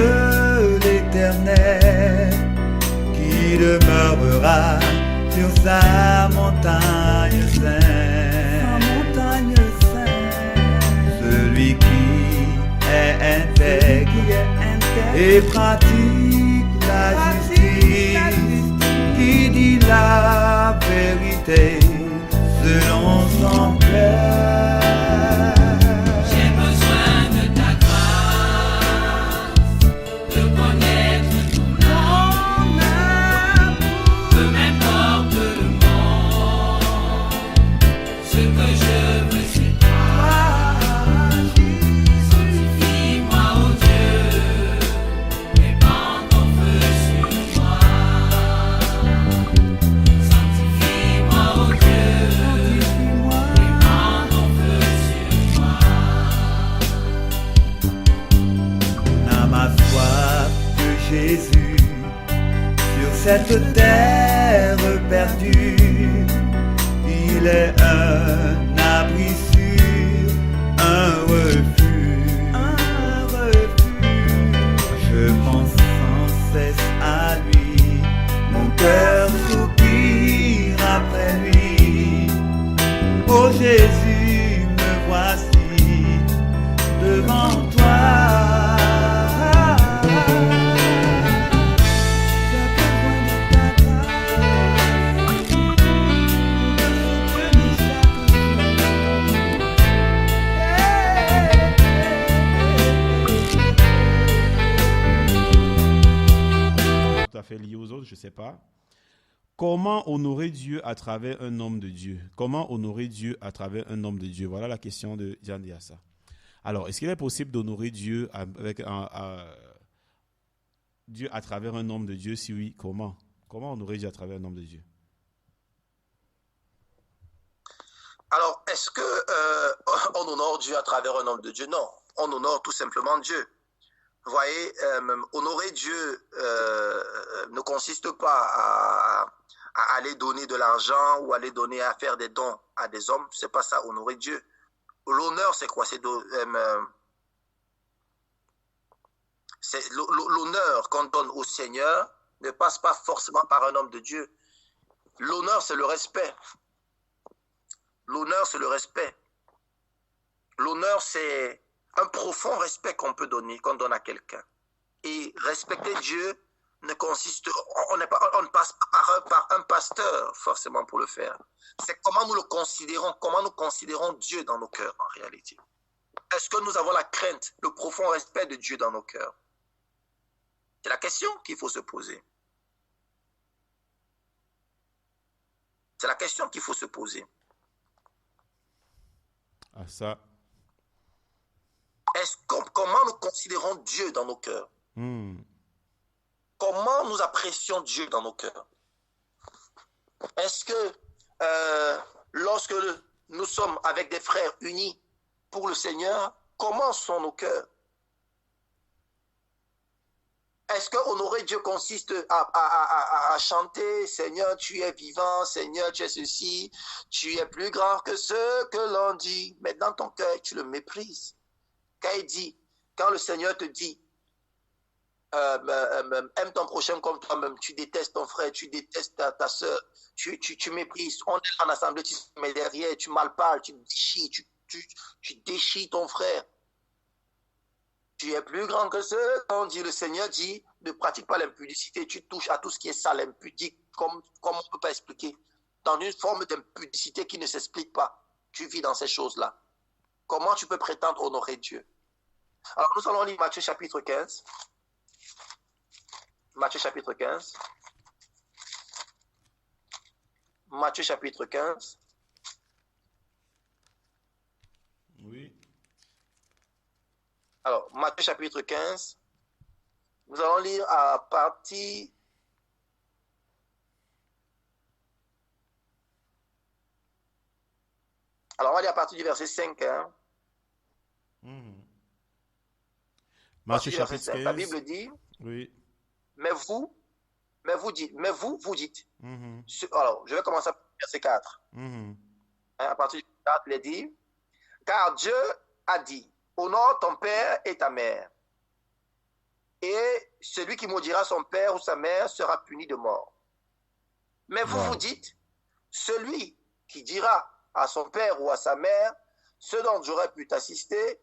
de l'Éternel qui demeurera sur sa montagne sainte. Celui qui est intègre et pratique la justice, qui dit la vérité selon son cœur. J'ai besoin de ta grâce, de connaître ton amour, peu m'importe le monde, ce que je veux c'est toi. Sanctifie-moi, ô Dieu, répand ton feu sur moi. Sanctifie-moi, ô Dieu, répand ton feu sur moi. On a ma soif de Jésus sur cette terre perdue. Il est un abri sûr, un refuge. Je pense sans cesse à lui, mon cœur soupire après lui. Oh Jésus, me voici devant toi. J'ai besoin de ta grâce, soutenir chaque jour. Tout à fait lié aux autres, je ne sais pas. Comment honorer Dieu à travers un homme de Dieu? Comment honorer Dieu à travers un homme de Dieu? Voilà la question de Diane Diassa. Alors, est-ce qu'il est possible d'honorer Dieu Dieu à travers un homme de Dieu? Si oui, comment? Comment honorer Dieu à travers un homme de Dieu? Alors, est-ce que on honore Dieu à travers un homme de Dieu? Non, on honore tout simplement Dieu. Vous voyez, honorer Dieu ne consiste pas à aller donner de l'argent ou aller donner à faire des dons à des hommes. C'est pas ça, honorer Dieu. L'honneur, c'est quoi? C'est l'honneur qu'on donne au Seigneur ne passe pas forcément par un homme de Dieu. L'honneur, c'est le respect. L'honneur, c'est le respect. L'honneur, c'est un profond respect qu'on peut donner, qu'on donne à quelqu'un. Et respecter Dieu ne consiste, on ne passe pas par un pasteur forcément pour le faire. C'est comment nous le considérons, comment nous considérons Dieu dans nos cœurs en réalité. Est-ce que nous avons la crainte, le profond respect de Dieu dans nos cœurs? C'est la question qu'il faut se poser. C'est la question qu'il faut se poser. Ah, ça. Comment nous considérons Dieu dans nos cœurs? Comment nous apprécions Dieu dans nos cœurs? Est-ce que lorsque nous sommes avec des frères unis pour le Seigneur, comment sont nos cœurs? Est-ce que honorer Dieu consiste à chanter « Seigneur, tu es vivant, Seigneur, tu es ceci, tu es plus grand que ce que l'on dit », mais dans ton cœur, tu le méprises. Quand le Seigneur te dit aime ton prochain comme toi-même, tu détestes ton frère, tu détestes ta soeur, tu méprises, on est en assemblée, tu te mets derrière, tu mal parles, tu déchires ton frère. Tu es plus grand que ce qu'on dit. Le Seigneur dit, ne pratique pas l'impudicité, tu touches à tout ce qui est sale, impudique, comme on ne peut pas expliquer. Dans une forme d'impudicité qui ne s'explique pas, tu vis dans ces choses-là. Comment tu peux prétendre honorer Dieu? Alors nous allons lire Matthieu chapitre 15. Matthieu chapitre 15. Matthieu chapitre 15. Oui. Alors, Matthieu chapitre 15. Nous allons lire à partir... Alors, on va lire à partir du verset 5. Hein. Matthieu chapitre 5, 15. la Bible dit... Oui. Mais vous dites. Alors, je vais commencer par verset 4. À partir du 4, il est dit, car Dieu a dit, honore ton père et ta mère, et celui qui maudira son père ou sa mère sera puni de mort. Mais vous Wow. vous dites, celui qui dira à son père ou à sa mère, ce dont j'aurais pu t'assister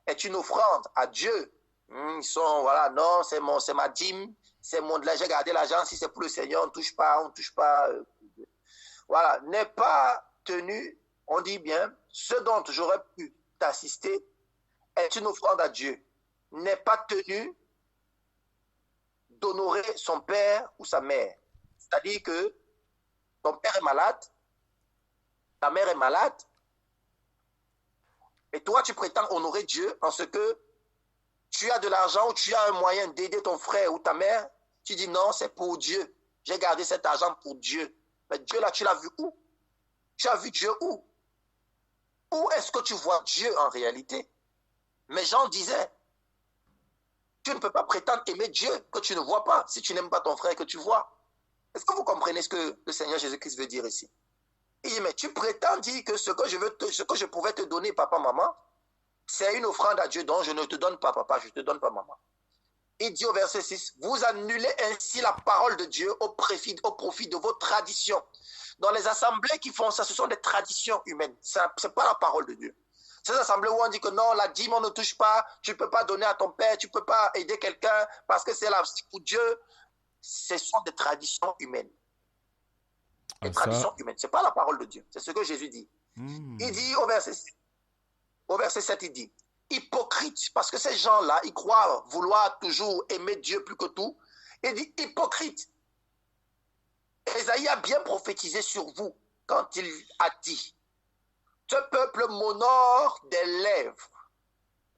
est une offrande à Dieu. Ils sont, voilà, non, c'est ma dîme, c'est mon, j'ai gardé l'argent, si c'est pour le Seigneur, on ne touche pas. Voilà, n'est pas tenu, on dit bien, ce dont j'aurais pu t'assister est une offrande à Dieu. N'est pas tenu d'honorer son père ou sa mère. C'est-à-dire que ton père est malade, ta mère est malade, et toi tu prétends honorer Dieu en ce que tu as de l'argent ou tu as un moyen d'aider ton frère ou ta mère, tu dis non, c'est pour Dieu. J'ai gardé cet argent pour Dieu. Mais Dieu là, tu l'as vu où? Tu as vu Dieu où? Où est-ce que tu vois Dieu en réalité? Mais Jean disait, tu ne peux pas prétendre aimer Dieu que tu ne vois pas si tu n'aimes pas ton frère que tu vois. Est-ce que vous comprenez ce que le Seigneur Jésus-Christ veut dire ici? Il dit, mais tu prétends dire que ce que je pouvais te donner, papa, maman, c'est une offrande à Dieu, donc je ne te donne pas, papa, je ne te donne pas, maman. Il dit au verset 6, vous annulez ainsi la parole de Dieu au profit de vos traditions. Dans les assemblées qui font ça, ce sont des traditions humaines. Ce n'est pas la parole de Dieu. Ces assemblées où on dit que non, la dîme, on ne touche pas, tu ne peux pas donner à ton père, tu ne peux pas aider quelqu'un parce que c'est pour Dieu. Ce sont des traditions humaines. Des traditions humaines. Ce n'est pas la parole de Dieu. C'est ce que Jésus dit. Il dit au verset 7, il dit, hypocrite, parce que ces gens-là, ils croient vouloir toujours aimer Dieu plus que tout. Il dit, hypocrite. Ésaïe a bien prophétisé sur vous quand il a dit, ce peuple m'honore des lèvres,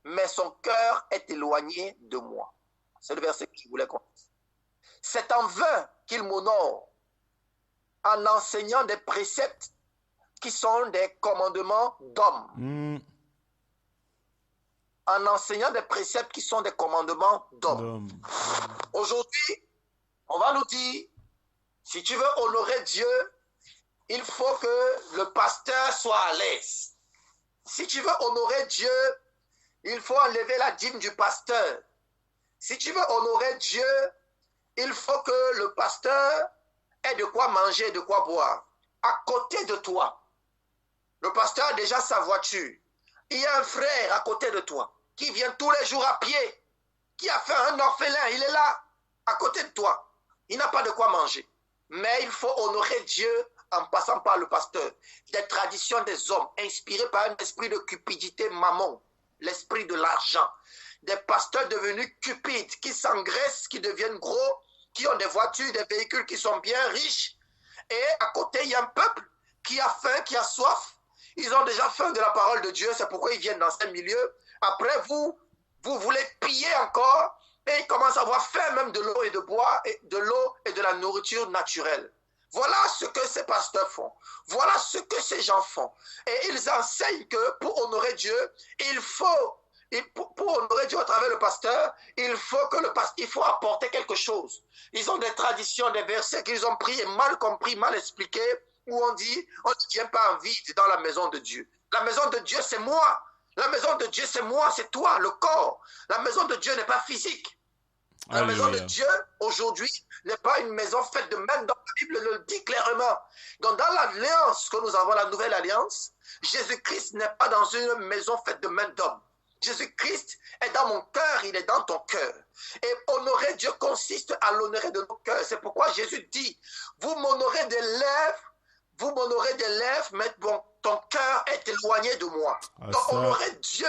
mais son cœur est éloigné de moi. C'est le verset que je voulais qu'on dise. C'est en vain qu'il m'honore en enseignant des préceptes qui sont des commandements d'hommes. En enseignant des préceptes qui sont des commandements d'hommes. Aujourd'hui, on va nous dire, si tu veux honorer Dieu, il faut que le pasteur soit à l'aise. Si tu veux honorer Dieu, il faut enlever la dîme du pasteur. Si tu veux honorer Dieu, il faut que le pasteur ait de quoi manger, de quoi boire. À côté de toi, le pasteur a déjà sa voiture. Il y a un frère à côté de toi qui vient tous les jours à pied, qui a fait un orphelin, il est là, à côté de toi. Il n'a pas de quoi manger. Mais il faut honorer Dieu en passant par le pasteur. Des traditions des hommes inspirées par un esprit de cupidité mammon, l'esprit de l'argent. Des pasteurs devenus cupides, qui s'engraissent, qui deviennent gros, qui ont des voitures, des véhicules qui sont bien riches. Et à côté, il y a un peuple qui a faim, qui a soif. Ils ont déjà faim de la parole de Dieu, c'est pourquoi ils viennent dans ces milieux. Après, vous voulez piller encore, et ils commencent à avoir faim même de l'eau et de bois, et de l'eau et de la nourriture naturelle. Voilà ce que ces pasteurs font. Voilà ce que ces gens font. Et ils enseignent que pour honorer Dieu, pour honorer Dieu à travers le pasteur, il faut apporter quelque chose. Ils ont des traditions, des versets qu'ils ont pris et mal compris, mal expliqués, où on dit, on ne tient pas en vide dans la maison de Dieu. La maison de Dieu, c'est moi. La maison de Dieu, c'est moi, c'est toi, le corps. La maison de Dieu n'est pas physique. La maison de Dieu, aujourd'hui, n'est pas une maison faite de main d'homme. La Bible le dit clairement. Donc, dans l'alliance que nous avons, la nouvelle alliance, Jésus-Christ n'est pas dans une maison faite de main d'homme. Jésus-Christ est dans mon cœur, il est dans ton cœur. Et honorer Dieu consiste à l'honorer de nos cœurs. C'est pourquoi Jésus dit, vous m'honorez des lèvres, mais bon, ton cœur est éloigné de moi. Donc, honorer Dieu,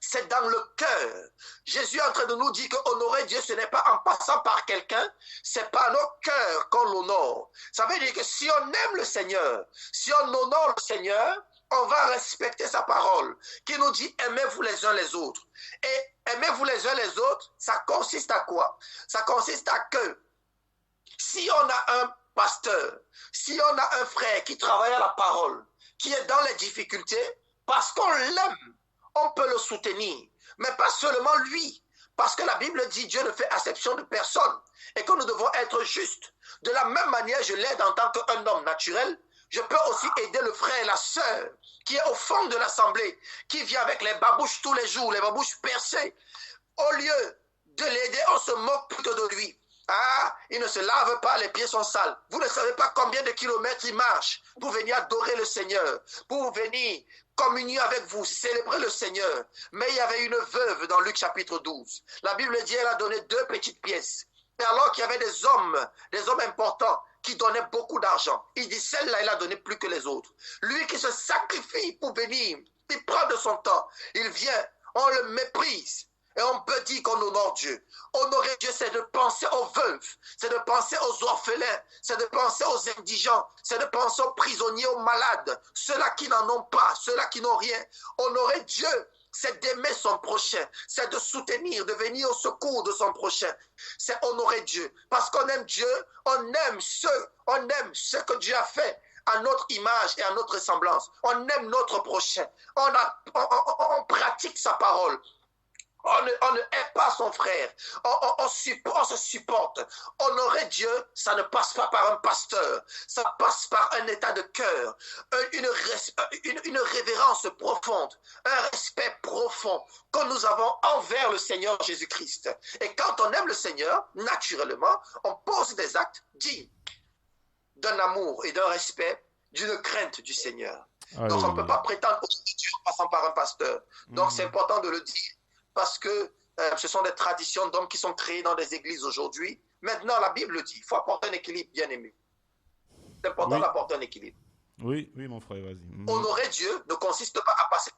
c'est dans le cœur. Jésus est en train de nous dire que honorer Dieu, ce n'est pas en passant par quelqu'un, c'est par nos cœurs qu'on l'honore. Ça veut dire que si on aime le Seigneur, si on honore le Seigneur, on va respecter sa parole, qui nous dit aimez-vous les uns les autres. Et aimez-vous les uns les autres, ça consiste à quoi? Ça consiste à que si on a un pasteur, si on a un frère qui travaille à la parole, qui est dans les difficultés, parce qu'on l'aime, on peut le soutenir, mais pas seulement lui, parce que la Bible dit Dieu ne fait exception de personne et que nous devons être justes. De la même manière, je l'aide en tant qu'un homme naturel, je peux aussi aider le frère et la sœur qui est au fond de l'assemblée, qui vient avec les babouches tous les jours, les babouches percées. Au lieu de l'aider, on se moque plutôt de lui. Ah, il ne se lave pas, les pieds sont sales. Vous ne savez pas combien de kilomètres il marche pour venir adorer le Seigneur, pour venir communier avec vous, célébrer le Seigneur. Mais il y avait une veuve dans Luc chapitre 12. La Bible dit qu'elle a donné 2 petites pièces. Et alors qu'il y avait des hommes importants qui donnaient beaucoup d'argent, il dit celle-là, elle a donné plus que les autres. Lui qui se sacrifie pour venir, il prend de son temps, il vient, on le méprise. Et on peut dire qu'on honore Dieu. Honorer Dieu, c'est de penser aux veuves, c'est de penser aux orphelins, c'est de penser aux indigents, c'est de penser aux prisonniers, aux malades, ceux-là qui n'en ont pas, ceux-là qui n'ont rien. Honorer Dieu, c'est d'aimer son prochain, c'est de soutenir, de venir au secours de son prochain. C'est honorer Dieu. Parce qu'on aime Dieu, on aime ce que Dieu a fait à notre image et à notre ressemblance. On aime notre prochain. On pratique sa parole. On ne hait pas son frère. On se supporte. Honorer Dieu, ça ne passe pas par un pasteur. Ça passe par un état de cœur, une révérence profonde, un respect profond que nous avons envers le Seigneur Jésus-Christ. Et quand on aime le Seigneur, naturellement, on pose des actes dignes d'un amour et d'un respect, d'une crainte du Seigneur. Donc on ne peut pas prétendre au Dieu en passant par un pasteur. Donc c'est important de le dire. Parce que ce sont des traditions d'hommes qui sont créées dans des églises aujourd'hui. Maintenant, la Bible dit, il faut apporter un équilibre, bien aimé. C'est important d'apporter un équilibre. Oui, mon frère, vas-y. Honorer Dieu ne consiste pas à passer.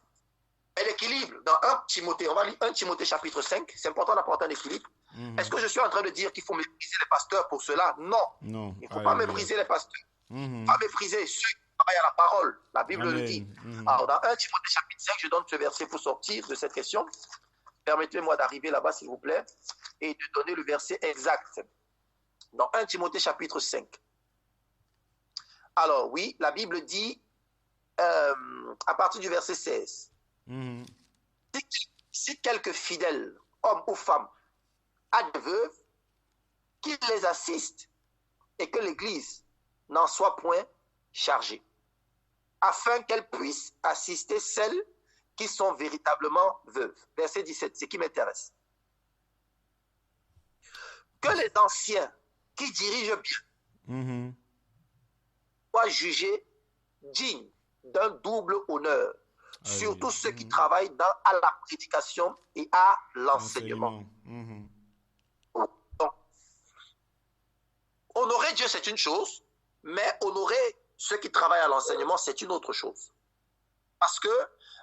Et l'équilibre, dans 1 Timothée, on va lire 1 Timothée chapitre 5, c'est important d'apporter un équilibre. Est-ce que je suis en train de dire qu'il faut mépriser les pasteurs pour cela? Non. Il ne faut pas mépriser les pasteurs. Il ne faut pas mépriser ceux qui travaillent à la parole. La Bible le dit. Alors, dans 1 Timothée chapitre 5, je donne ce verset pour sortir de cette question. Permettez-moi d'arriver là-bas, s'il vous plaît, et de donner le verset exact. Dans 1 Timothée chapitre 5. Alors, oui, la Bible dit, à partir du verset 16, si quelques fidèles, hommes ou femmes, a des veuves, qu'il les assiste et que l'Église n'en soit point chargée, afin qu'elle puisse assister celles qui sont véritablement veuves. Verset 17, c'est ce qui m'intéresse. Que les anciens qui dirigent bien soient jugés dignes d'un double honneur, surtout ceux qui travaillent à la prédication et à l'enseignement. Donc, honorer Dieu, c'est une chose, mais honorer ceux qui travaillent à l'enseignement, c'est une autre chose. Parce que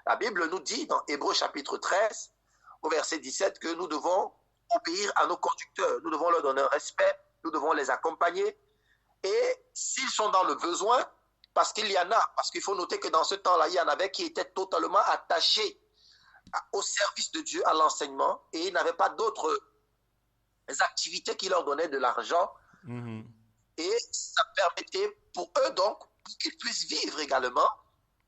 la Bible nous dit dans Hébreux chapitre 13, au verset 17, que nous devons obéir à nos conducteurs. Nous devons leur donner un respect, nous devons les accompagner. Et s'ils sont dans le besoin, parce qu'il y en a, parce qu'il faut noter que dans ce temps-là, il y en avait qui étaient totalement attachés au service de Dieu, à l'enseignement, et ils n'avaient pas d'autres activités qui leur donnaient de l'argent. Et ça permettait pour eux donc, pour qu'ils puissent vivre également,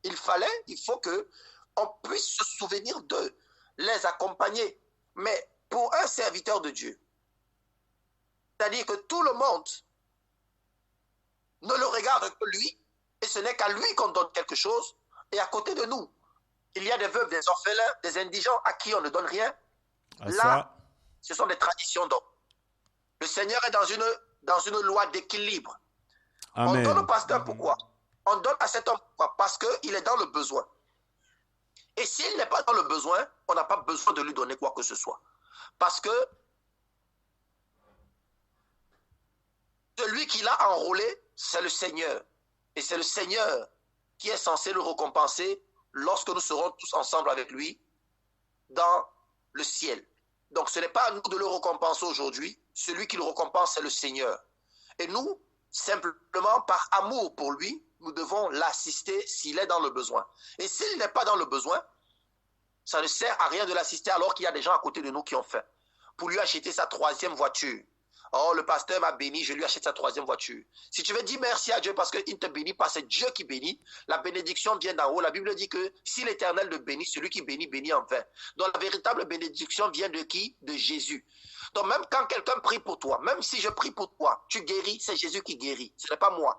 il faut qu'on puisse se souvenir d'eux, les accompagner. Mais pour un serviteur de Dieu, c'est-à-dire que tout le monde ne le regarde que lui, et ce n'est qu'à lui qu'on donne quelque chose, et à côté de nous, il y a des veuves, des orphelins, des indigents à qui on ne donne rien. Là, ce sont des traditions d'hommes. Le Seigneur est dans une loi d'équilibre. On donne au pasteur pourquoi? On donne à cet homme pourquoi? Parce qu'il est dans le besoin. Et s'il n'est pas dans le besoin, on n'a pas besoin de lui donner quoi que ce soit. Parce que celui qui l'a enrôlé, c'est le Seigneur. Et c'est le Seigneur qui est censé le récompenser lorsque nous serons tous ensemble avec lui dans le ciel. Donc ce n'est pas à nous de le récompenser aujourd'hui. Celui qui le récompense, c'est le Seigneur. Et nous, simplement par amour pour lui, nous devons l'assister s'il est dans le besoin. Et s'il n'est pas dans le besoin, ça ne sert à rien de l'assister alors qu'il y a des gens à côté de nous qui ont faim. Pour lui acheter sa 3e voiture. Oh, le pasteur m'a béni, je lui achète sa 3e voiture. Si tu veux dire merci à Dieu parce qu'il ne te bénit pas, c'est Dieu qui bénit. La bénédiction vient d'en haut. La Bible dit que si l'Éternel le bénit, celui qui bénit, bénit en vain. Donc la véritable bénédiction vient de qui? De Jésus. Donc même quand quelqu'un prie pour toi, même si je prie pour toi, tu guéris, c'est Jésus qui guérit. Ce n'est pas moi.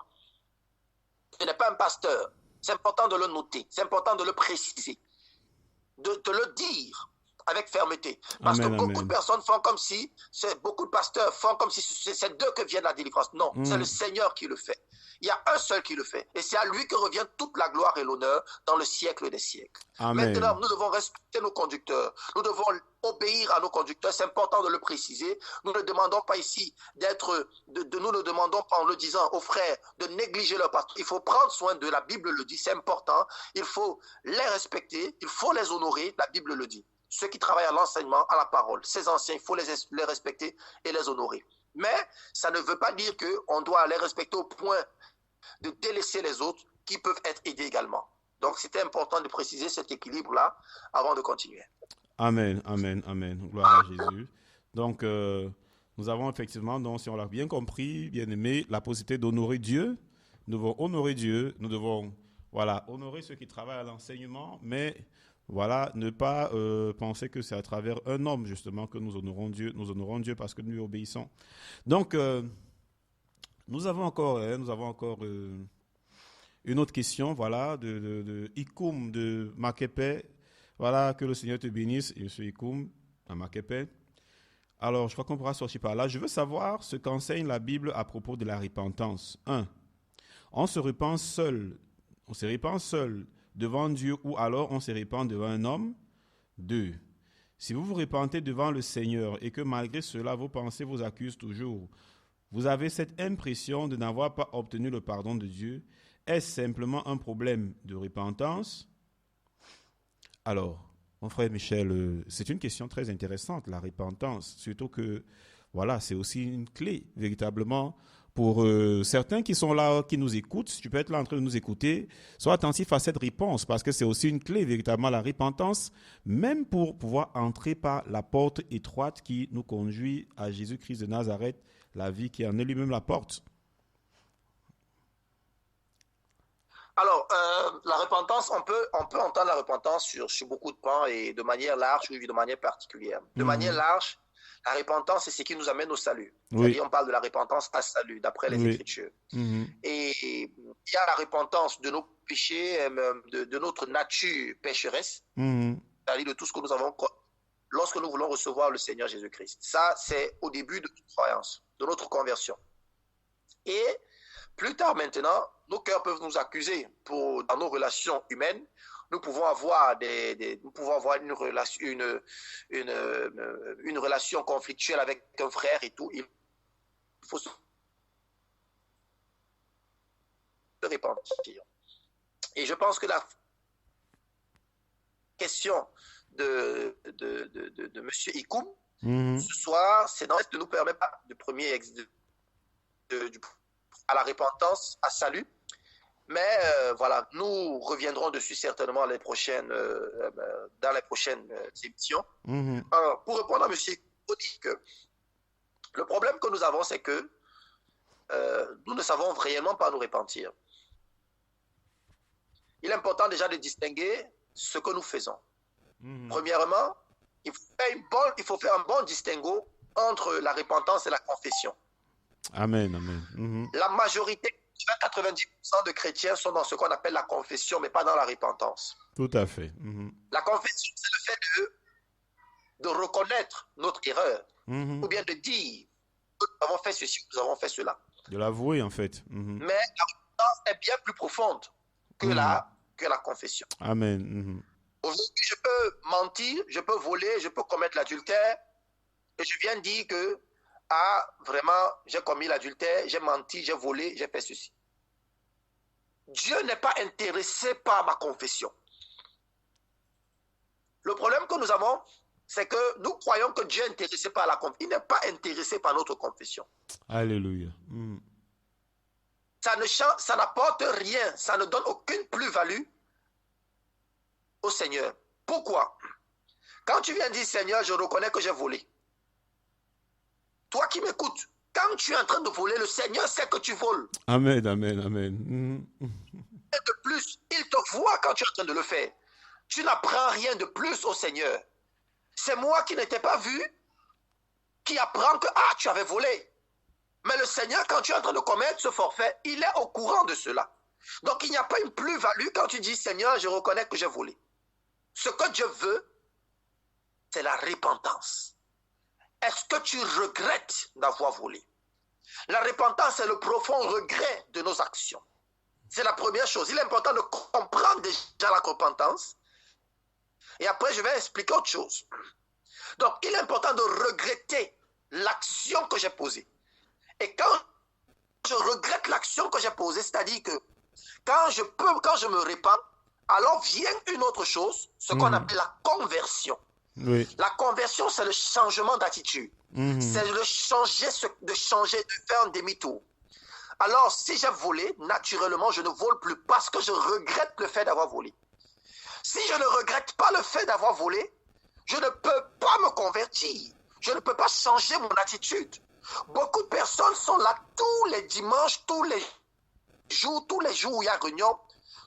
Ce n'est pas un pasteur. C'est important de le noter. C'est important de le préciser. De te le dire. avec fermeté. Parce Amen, que beaucoup amen. de personnes font comme si, beaucoup de pasteurs font comme si c'est d'eux que vient la délivrance. Non, c'est le Seigneur qui le fait. Il y a un seul qui le fait. Et c'est à lui que revient toute la gloire et l'honneur dans le siècle des siècles. Amen. Maintenant, nous devons respecter nos conducteurs. Nous devons obéir à nos conducteurs. C'est important de le préciser. Nous ne demandons pas ici nous ne demandons pas en le disant aux frères de négliger leur pasteur. Il faut prendre soin d'eux. La Bible le dit. C'est important. Il faut les respecter. Il faut les honorer. La Bible le dit. Ceux qui travaillent à l'enseignement, à la parole, ces anciens, il faut les respecter et les honorer. Mais ça ne veut pas dire qu'on doit les respecter au point de délaisser les autres qui peuvent être aidés également. Donc, c'était important de préciser cet équilibre-là avant de continuer. Amen, amen, amen. Gloire à Jésus. Donc, nous avons effectivement, donc, si on l'a bien compris, bien aimé, la possibilité d'honorer Dieu. Nous devons honorer Dieu. Nous devons, voilà, honorer ceux qui travaillent à l'enseignement, mais voilà, ne pas penser que c'est à travers un homme, justement, que nous honorons Dieu. Nous honorons Dieu parce que nous lui obéissons. Donc, nous avons encore une autre question, voilà, de Ikoum de Makepe. Voilà, que le Seigneur te bénisse, M. Ikoum, à Makepe. Alors, je crois qu'on pourra sortir par là. Je veux savoir ce qu'enseigne la Bible à propos de la repentance. 1. On se repent seul devant Dieu ou alors on se repent devant un homme. 2. Si vous vous repentez devant le Seigneur et que malgré cela vos pensées vous accusent toujours, vous avez cette impression de n'avoir pas obtenu le pardon de Dieu. Est-ce simplement un problème de repentance? Alors, mon frère Michel, c'est une question très intéressante, la repentance. Surtout que, voilà, c'est aussi une clé, véritablement, pour certains qui sont là, qui nous écoutent. Si tu peux être là en train de nous écouter, sois attentif à cette réponse, parce que c'est aussi une clé, véritablement, la repentance, même pour pouvoir entrer par la porte étroite qui nous conduit à Jésus-Christ de Nazareth, la vie qui en est lui-même la porte. Alors, la repentance, on peut entendre la repentance sur beaucoup de points et de manière large ou de manière particulière. De manière large, la repentance, c'est ce qui nous amène au salut. Oui. C'est-à-dire, on parle de la repentance à salut, d'après les Écritures. Et il y a la repentance de nos péchés, de notre nature pécheresse, c'est-à-dire de tout ce que nous avons lorsque nous voulons recevoir le Seigneur Jésus-Christ. Ça, c'est au début de notre croyance, de notre conversion. Et plus tard maintenant, nos cœurs peuvent nous accuser dans nos relations humaines. Nous pouvons avoir une relation conflictuelle avec un frère et tout. Il faut se repentir. Et je pense que la question de M. Ikoum ce soir, c'est ne nous permet pas de premier à la repentance, à salut. Mais voilà, nous reviendrons dessus certainement dans les prochaines émissions. Alors, pour répondre à M. Ikoum, le problème que nous avons, c'est que nous ne savons réellement pas nous repentir. Il est important déjà de distinguer ce que nous faisons. Premièrement, il faut faire un bon distinguo entre la repentance et la confession. Amen, amen. La majorité, 90% de chrétiens sont dans ce qu'on appelle la confession, mais pas dans la repentance. Tout à fait. La confession, c'est le fait de reconnaître notre erreur, ou bien de dire que nous avons fait ceci, nous avons fait cela. De l'avouer, en fait. Mais la repentance est bien plus profonde que la confession. Amen. Aujourd'hui, je peux mentir, je peux voler, je peux commettre l'adultère, et je viens dire que vraiment, j'ai commis l'adultère, j'ai menti, j'ai volé, j'ai fait ceci. Dieu n'est pas intéressé par ma confession. Le problème que nous avons, c'est que nous croyons que Dieu est intéressé par la confession. Il n'est pas intéressé par notre confession. Alléluia. Ça n'apporte rien, ça ne donne aucune plus-value au Seigneur. Pourquoi? Quand tu viens dire, Seigneur, je reconnais que j'ai volé. Toi qui m'écoutes, quand tu es en train de voler, le Seigneur sait que tu voles. Amen, amen, amen. Et de plus, il te voit quand tu es en train de le faire. Tu n'apprends rien de plus au Seigneur. C'est moi qui n'étais pas vu, qui apprend que, tu avais volé. Mais le Seigneur, quand tu es en train de commettre ce forfait, il est au courant de cela. Donc, il n'y a pas une plus-value quand tu dis, Seigneur, je reconnais que j'ai volé. Ce que Dieu veut, c'est la repentance. Est-ce que tu regrettes d'avoir volé? La repentance est le profond regret de nos actions. C'est la première chose. Il est important de comprendre déjà la repentance. Et après, je vais expliquer autre chose. Donc, il est important de regretter l'action que j'ai posée. Et quand je regrette l'action que j'ai posée, c'est-à-dire que quand je me répands, alors vient une autre chose, ce qu'on appelle la conversion. Oui. La conversion, c'est le changement d'attitude. C'est de changer, de faire un demi-tour. Alors, si j'ai volé, naturellement, je ne vole plus parce que je regrette le fait d'avoir volé. Si je ne regrette pas le fait d'avoir volé, je ne peux pas me convertir. Je ne peux pas changer mon attitude. Beaucoup de personnes sont là tous les dimanches, tous les jours où il y a réunion,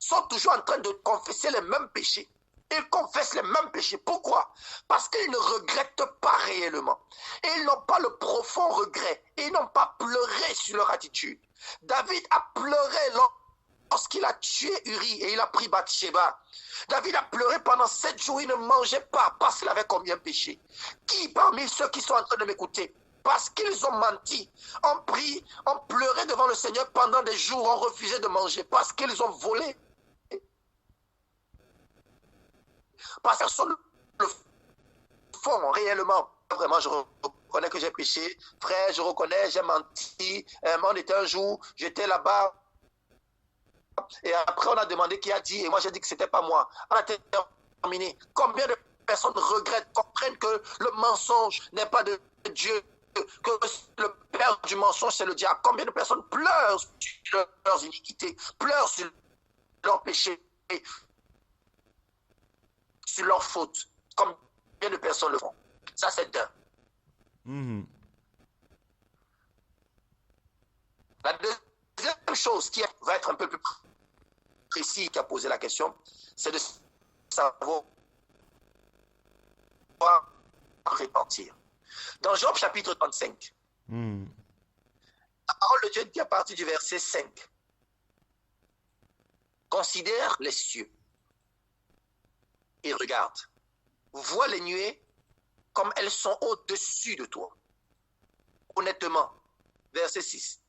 sont toujours en train de confesser les mêmes péchés. Ils confessent les mêmes péchés. Pourquoi? Parce qu'ils ne regrettent pas réellement. Et ils n'ont pas le profond regret. Ils n'ont pas pleuré sur leur attitude. David a pleuré lorsqu'il a tué Uri et il a pris Bathsheba. David a pleuré pendant 7 jours. Il ne mangeait pas parce qu'il avait combien péché. Qui parmi ceux qui sont en train de m'écouter, parce qu'ils ont menti, ont pris, ont pleuré devant le Seigneur pendant des jours, ont refusé de manger, parce qu'ils ont volé? Parce que sur le fond, réellement, vraiment, je reconnais que j'ai péché. Frère, je reconnais, j'ai menti. On était un jour, j'étais là-bas. Et après, on a demandé qui a dit. Et moi, j'ai dit que ce n'était pas moi. On a terminé. Combien de personnes regrettent, comprennent que le mensonge n'est pas de Dieu, que le père du mensonge, c'est le diable. Combien de personnes pleurent sur leurs iniquités, pleurent sur leurs péchés, sur leurs fautes. Combien de personnes le font? Ça, c'est d'un. La deuxième chose qui va être un peu plus précis, qui a posé la question, c'est de savoir repentir. Dans Job chapitre 35, la parole de Dieu dit à partir du verset 5, considère les cieux et regarde, vois les nuées comme elles sont au-dessus de toi. Honnêtement, verset 6,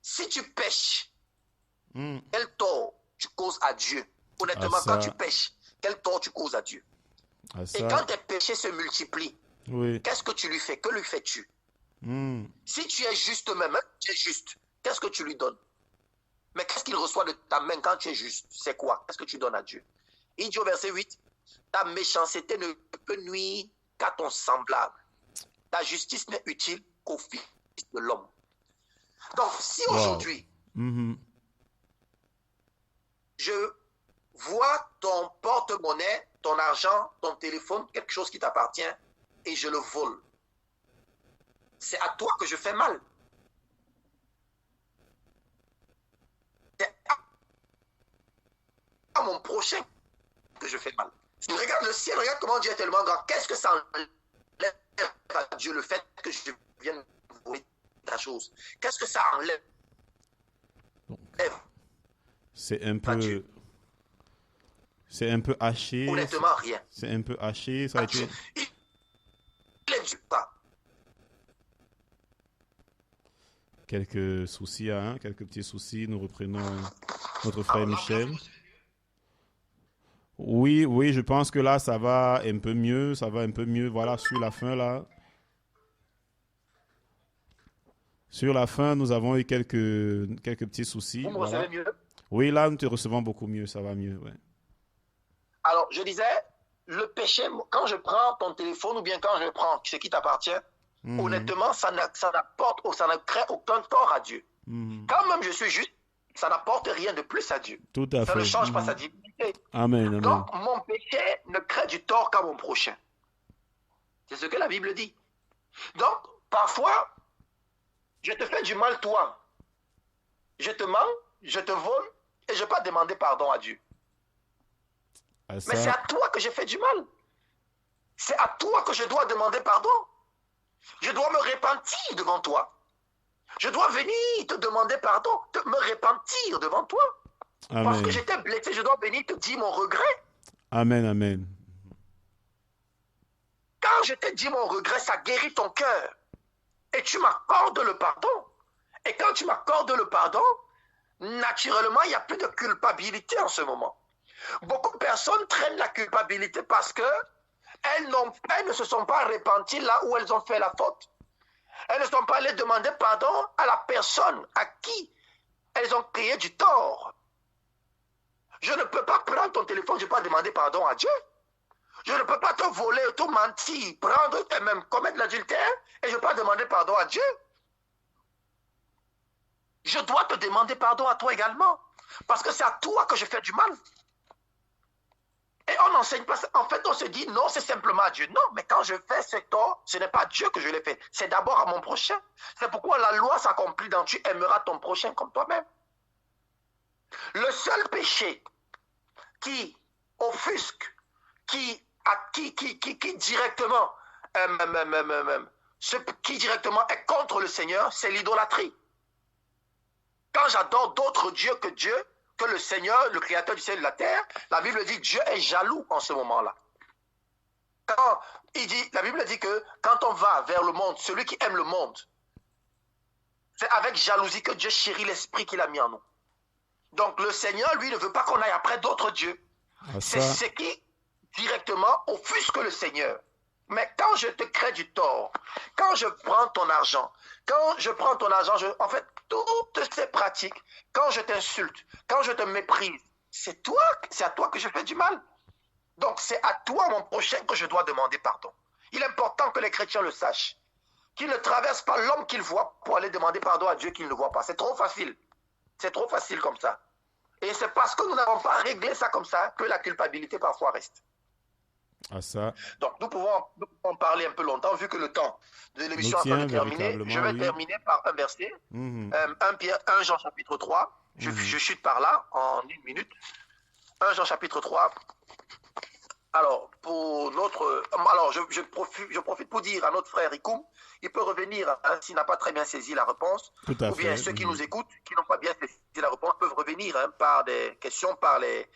si tu pêches, quel tort tu causes à Dieu? Honnêtement, quand tu pêches, quel tort tu causes à Dieu? Et quand tes péchés se multiplient, qu'est-ce que tu lui fais? Que lui fais-tu? Si tu es juste même, tu es juste, qu'est-ce que tu lui donnes? Mais qu'est-ce qu'il reçoit de ta main quand tu es juste? C'est quoi? Qu'est-ce que tu donnes à Dieu? Il dit au verset 8, ta méchanceté ne peut nuire qu'à ton semblable. Ta justice n'est utile qu'au Fils de l'homme. Donc, si aujourd'hui, je vois ton porte-monnaie, ton argent, ton téléphone, quelque chose qui t'appartient, et je le vole, c'est à toi que je fais mal. C'est à mon prochain que je fais mal. Regarde le ciel, regarde comment Dieu est tellement grand. Qu'est-ce que ça enlève à Dieu, le fait que je vienne voler la chose? Qu'est-ce que ça enlève? C'est un peu... C'est un peu haché. Honnêtement, rien. C'est un peu haché. Ça a été... Il est du pas. Quelques soucis, hein? Quelques petits soucis. Nous reprenons notre frère Michel. Oui, oui, je pense que là, ça va un peu mieux. Ça va un peu mieux. Voilà, sur la fin, là. Sur la fin, nous avons eu quelques petits soucis. Vous me recevez mieux? Oui, là, nous te recevons beaucoup mieux. Ça va mieux, ouais. Alors, je disais, le péché, quand je prends ton téléphone ou bien quand je prends ce qui t'appartient, honnêtement, ça n'apporte ou ça ne crée aucun tort à Dieu. Quand même je suis juste, ça n'apporte rien de plus à Dieu. Tout à fait. Ça ne change pas sa divinité. Amen, amen. Donc, mon péché ne crée du tort qu'à mon prochain. C'est ce que la Bible dit. Donc, parfois, je te fais du mal, toi. Je te mens, je te vole et je ne vais pas demander pardon à Dieu. Mais c'est à toi que j'ai fait du mal. C'est à toi que je dois demander pardon. Je dois me repentir devant toi. Je dois venir te demander pardon, me repentir devant toi. Amen. Parce que j'étais blessé, je dois venir te dire mon regret. Amen, amen. Quand je te dis mon regret, ça guérit ton cœur. Et tu m'accordes le pardon. Et quand tu m'accordes le pardon, naturellement, il n'y a plus de culpabilité en ce moment. Beaucoup de personnes traînent la culpabilité parce que elles ne se sont pas repenties là où elles ont fait la faute. Elles ne sont pas allées demander pardon à la personne à qui elles ont créé du tort. Je ne peux pas prendre ton téléphone, je ne peux pas demander pardon à Dieu. Je ne peux pas te voler, te mentir, prendre et même commettre l'adultère et je ne peux pas demander pardon à Dieu. Je dois te demander pardon à toi également. Parce que c'est à toi que je fais du mal. Et on n'enseigne pas ça. En fait, on se dit, non, c'est simplement à Dieu. Non, mais quand je fais ce tort, ce n'est pas à Dieu que je l'ai fait. C'est d'abord à mon prochain. C'est pourquoi la loi s'accomplit dans tu aimeras ton prochain comme toi-même. Le seul péché qui offusque, qui directement, qui directement est contre le Seigneur, c'est l'idolâtrie. Quand j'adore d'autres dieux que le Seigneur, le Créateur du ciel et de la terre, la Bible dit que Dieu est jaloux en ce moment-là. La Bible dit que quand on va vers le monde, celui qui aime le monde, c'est avec jalousie que Dieu chérit l'esprit qu'il a mis en nous. Donc le Seigneur, lui, ne veut pas qu'on aille après d'autres dieux. C'est ce qui directement offusque le Seigneur. Mais quand je te crée du tort, quand je prends ton argent, en fait, toutes ces pratiques, quand je t'insulte, quand je te méprise, c'est à toi que je fais du mal. Donc c'est à toi, mon prochain, que je dois demander pardon. Il est important que les chrétiens le sachent. Qu'ils ne traversent pas l'homme qu'ils voient pour aller demander pardon à Dieu qu'ils ne voient pas. C'est trop facile. C'est trop facile comme ça. Et c'est parce que nous n'avons pas réglé ça comme ça que la culpabilité parfois reste. À ça. Donc nous pouvons en parler un peu longtemps vu que le temps de l'émission est en train de terminer. Je vais terminer par un verset, 1 Jean chapitre 3. Je chute par là en une minute. 1 Jean chapitre 3. Alors, je profite pour dire à notre frère Ikoum, il peut revenir s'il n'a pas très bien saisi la réponse. Tout à ou bien fait. ceux qui nous écoutent, qui n'ont pas bien saisi la réponse, peuvent revenir par des questions, par les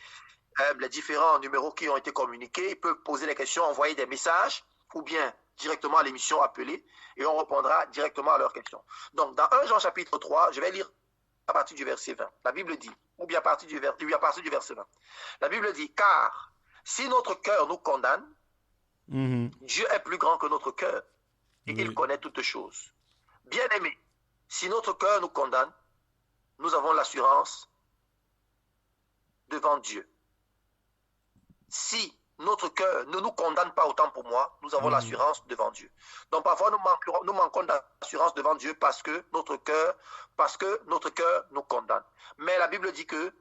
différents numéros qui ont été communiqués. Ils peuvent poser des questions, envoyer des messages, ou bien directement à l'émission appelée, et on répondra directement à leurs questions. Donc, dans 1 Jean chapitre 3, je vais lire à partir du verset 20. La Bible dit, ou bien à partir du verset 20. La Bible dit, car si notre cœur nous condamne, Dieu est plus grand que notre cœur, et il connaît toutes choses. Bien-aimés, si notre cœur nous condamne, nous avons l'assurance devant Dieu. Si notre cœur ne nous condamne pas, autant pour moi, nous avons l'assurance devant Dieu. Donc parfois nous manquons d'assurance devant Dieu parce que notre cœur nous condamne. Mais la Bible dit que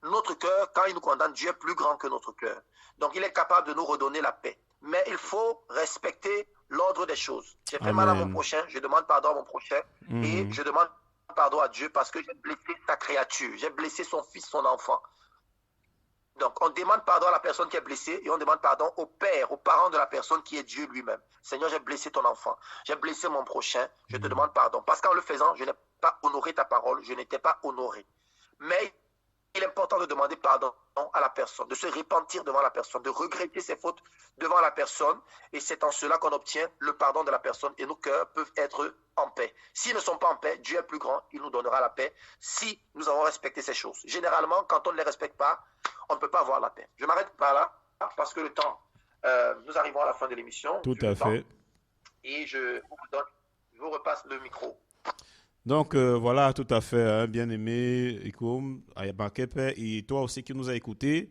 notre cœur, quand il nous condamne, Dieu est plus grand que notre cœur. Donc il est capable de nous redonner la paix. Mais il faut respecter l'ordre des choses. J'ai fait mal à mon prochain, je demande pardon à mon prochain et je demande pardon à Dieu parce que j'ai blessé sa créature, j'ai blessé son fils, son enfant. Donc, on demande pardon à la personne qui est blessée et on demande pardon au père, aux parents de la personne qui est Dieu lui-même. Seigneur, j'ai blessé ton enfant, j'ai blessé mon prochain, je te demande pardon. Parce qu'en le faisant, je n'ai pas honoré ta parole, je n'étais pas honoré. Mais il est important de demander pardon à la personne, de se repentir devant la personne, de regretter ses fautes devant la personne. Et c'est en cela qu'on obtient le pardon de la personne et nos cœurs peuvent être en paix. S'ils ne sont pas en paix, Dieu est plus grand, il nous donnera la paix si nous avons respecté ces choses. Généralement, quand on ne les respecte pas, on ne peut pas avoir la paix. Je m'arrête par là parce que le temps, nous arrivons à la fin de l'émission. Tout à fait. Et je vous repasse le micro. Donc voilà, tout à fait, hein, bien-aimé Ikoum, Ayabakepe, et toi aussi qui nous as écoutés.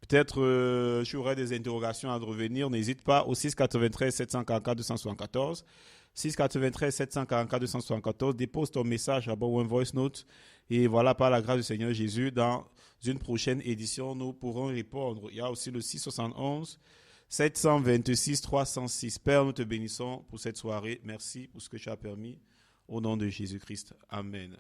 Peut-être tu aurais des interrogations à revenir, n'hésite pas au 693 744 274. 693 744 274, dépose ton message à ou un voice note. Et voilà, par la grâce du Seigneur Jésus, dans une prochaine édition, nous pourrons répondre. Il y a aussi le 671 726 306. Père, nous te bénissons pour cette soirée. Merci pour ce que tu as permis. Au nom de Jésus-Christ. Amen.